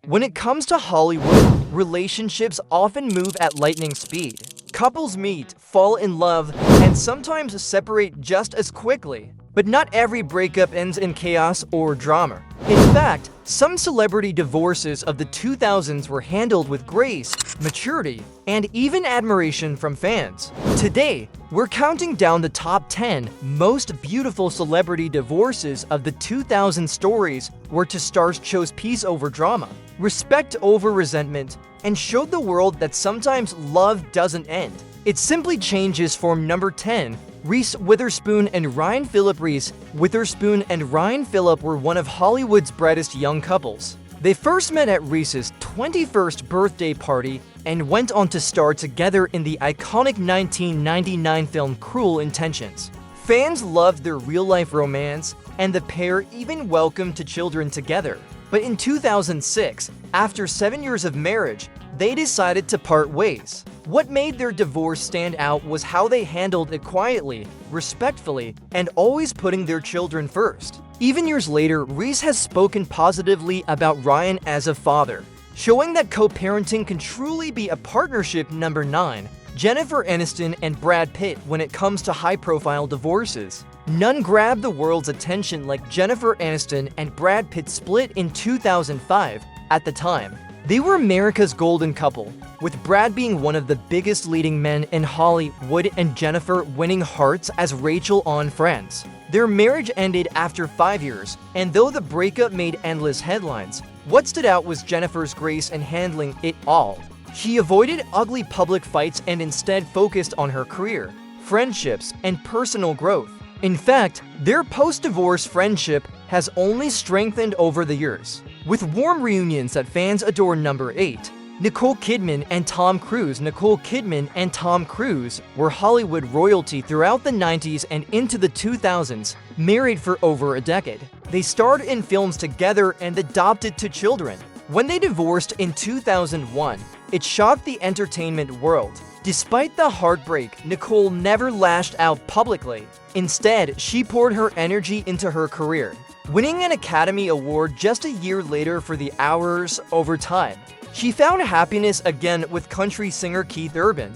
When it comes to Hollywood, relationships often move at lightning speed. Couples meet, fall in love, and sometimes separate just as quickly. But not every breakup ends in chaos or drama. In fact, some celebrity divorces of the 2000s were handled with grace, maturity, and even admiration from fans. Today, we're counting down the top 10 most beautiful celebrity divorces of the 2000 stories where two stars chose peace over drama, respect over resentment, and showed the world that sometimes love doesn't end. It simply changes. From number 10, Reese Witherspoon and Ryan Phillip. Reese Witherspoon and Ryan Phillip were one of Hollywood's brightest young couples. They first met at Reese's 21st birthday party and went on to star together in the iconic 1999 film Cruel Intentions. Fans loved their real-life romance, and the pair even welcomed two children together. But in 2006, after 7 years of marriage, they decided to part ways. What made their divorce stand out was how they handled it quietly, respectfully, and always putting their children first. Even years later, Reese has spoken positively about Ryan as a father, showing that co-parenting can truly be a partnership. Number 9. Jennifer Aniston and Brad Pitt. When it comes to high-profile divorces, none grabbed the world's attention like Jennifer Aniston and Brad Pitt split in 2005. At the time, they were America's golden couple, with Brad being one of the biggest leading men in Hollywood and Jennifer winning hearts as Rachel on Friends. Their marriage ended after 5 years, and though the breakup made endless headlines, what stood out was Jennifer's grace in handling it all. She avoided ugly public fights and instead focused on her career, friendships, and personal growth. In fact, their post-divorce friendship has only strengthened over the years, with warm reunions that fans adore. Number 8. Nicole Kidman and Tom Cruise. Nicole Kidman and Tom Cruise were Hollywood royalty throughout the 90s and into the 2000s, married for over a decade. They starred in films together and adopted two children. When they divorced in 2001, it shocked the entertainment world. Despite the heartbreak, Nicole never lashed out publicly. Instead, she poured her energy into her career, winning an Academy Award just a year later for The Hours Over Time. She found happiness again with country singer Keith Urban.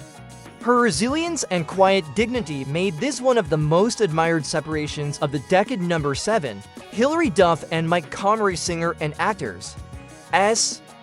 Her resilience and quiet dignity made this one of the most admired separations of the decade. Number 7. Hilary Duff and Mike Comrie. Singer and actors.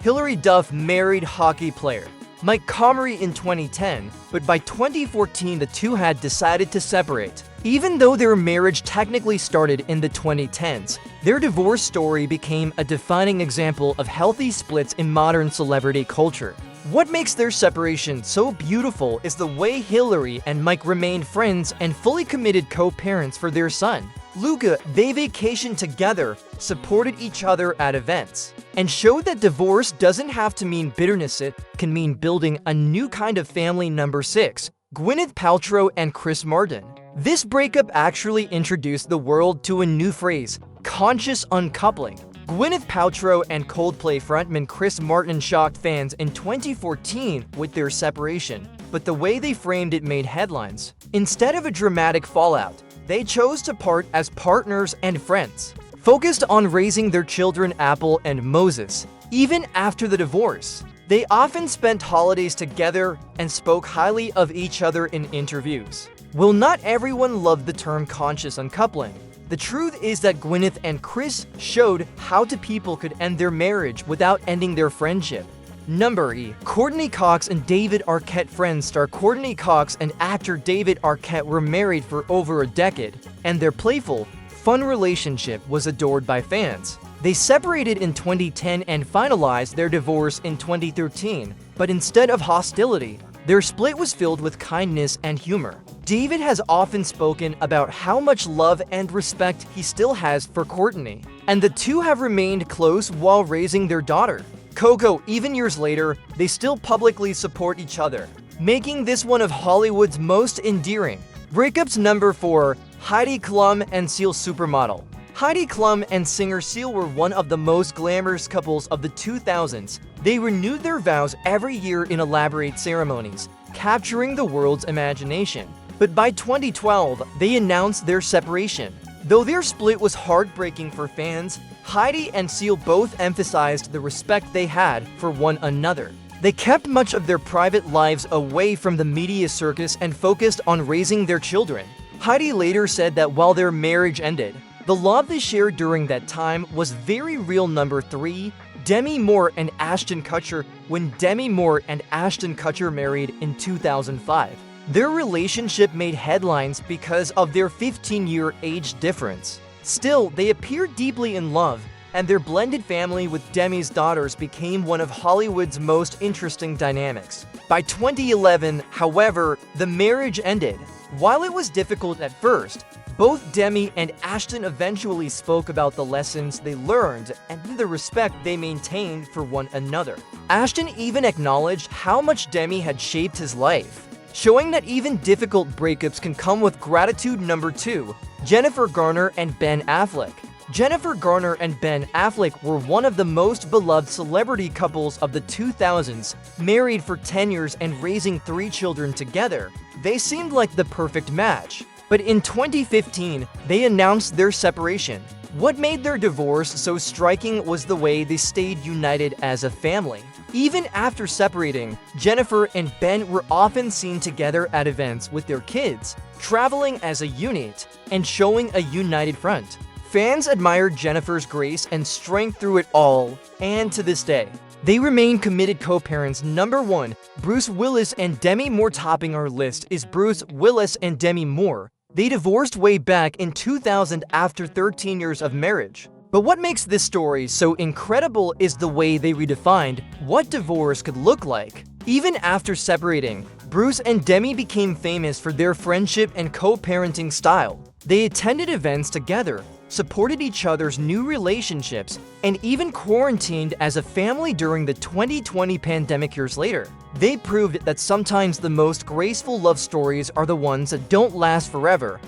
Hilary Duff married hockey player Mike Comrie in 2010, but by 2014 the two had decided to separate. Even though their marriage technically started in the 2010s, their divorce story became a defining example of healthy splits in modern celebrity culture. What makes their separation so beautiful is the way Hilary and Mike remained friends and fully committed co-parents for their son, Luca. They vacationed together, supported each other at events, and showed that divorce doesn't have to mean bitterness, it can mean building a new kind of family. Number 6. Gwyneth Paltrow and Chris Martin. This breakup actually introduced the world to a new phrase, conscious uncoupling. Gwyneth Paltrow and Coldplay frontman Chris Martin shocked fans in 2014 with their separation, but the way they framed it made headlines. Instead of a dramatic fallout, they chose to part as partners and friends, focused on raising their children Apple and Moses. Even after the divorce, they often spent holidays together and spoke highly of each other in interviews. While not everyone loved the term conscious uncoupling, the truth is that Gwyneth and Chris showed how two people could end their marriage without ending their friendship. Number 8. Courtney Cox and David Arquette. Friends star Courtney Cox and actor David Arquette were married for over a decade, and their playful, fun relationship was adored by fans. They separated in 2010 and finalized their divorce in 2013, but instead of hostility, their split was filled with kindness and humor. David has often spoken about how much love and respect he still has for Courtney, and the two have remained close while raising their daughter, Coco. Even years later, they still publicly support each other, making this one of Hollywood's most endearing breakups. Number 4. Heidi Klum and Seal. Supermodel. Heidi Klum and singer Seal were one of the most glamorous couples of the 2000s. They renewed their vows every year in elaborate ceremonies, capturing the world's imagination. But by 2012, they announced their separation. Though their split was heartbreaking for fans, Heidi and Seal both emphasized the respect they had for one another. They kept much of their private lives away from the media circus and focused on raising their children. Heidi later said that while their marriage ended, the love they shared during that time was very real. Number 3. Demi Moore and Ashton Kutcher. When Demi Moore and Ashton Kutcher married in 2005, their relationship made headlines because of their 15-year age difference. Still, they appeared deeply in love, and their blended family with Demi's daughters became one of Hollywood's most interesting dynamics. By 2011, however, the marriage ended. While it was difficult at first, both Demi and Ashton eventually spoke about the lessons they learned and the respect they maintained for one another. Ashton even acknowledged how much Demi had shaped his life, showing that even difficult breakups can come with gratitude. Number 2. Jennifer Garner and Ben Affleck. Jennifer Garner and Ben Affleck were one of the most beloved celebrity couples of the 2000s, married for 10 years and raising 3 children together. They seemed like the perfect match. But in 2015, they announced their separation. What made their divorce so striking was the way they stayed united as a family. Even after separating, Jennifer and Ben were often seen together at events with their kids, traveling as a unit, and showing a united front. Fans admired Jennifer's grace and strength through it all, and to this day, they remain committed co-parents. Number 1. Bruce Willis and Demi Moore. Topping our list is Bruce Willis and Demi Moore. They divorced way back in 2000 after 13 years of marriage. But what makes this story so incredible is the way they redefined what divorce could look like. Even after separating, Bruce and Demi became famous for their friendship and co-parenting style. They attended events together, supported each other's new relationships, and even quarantined as a family during the 2020 pandemic. Years later, they proved that sometimes the most graceful love stories are the ones that don't last forever.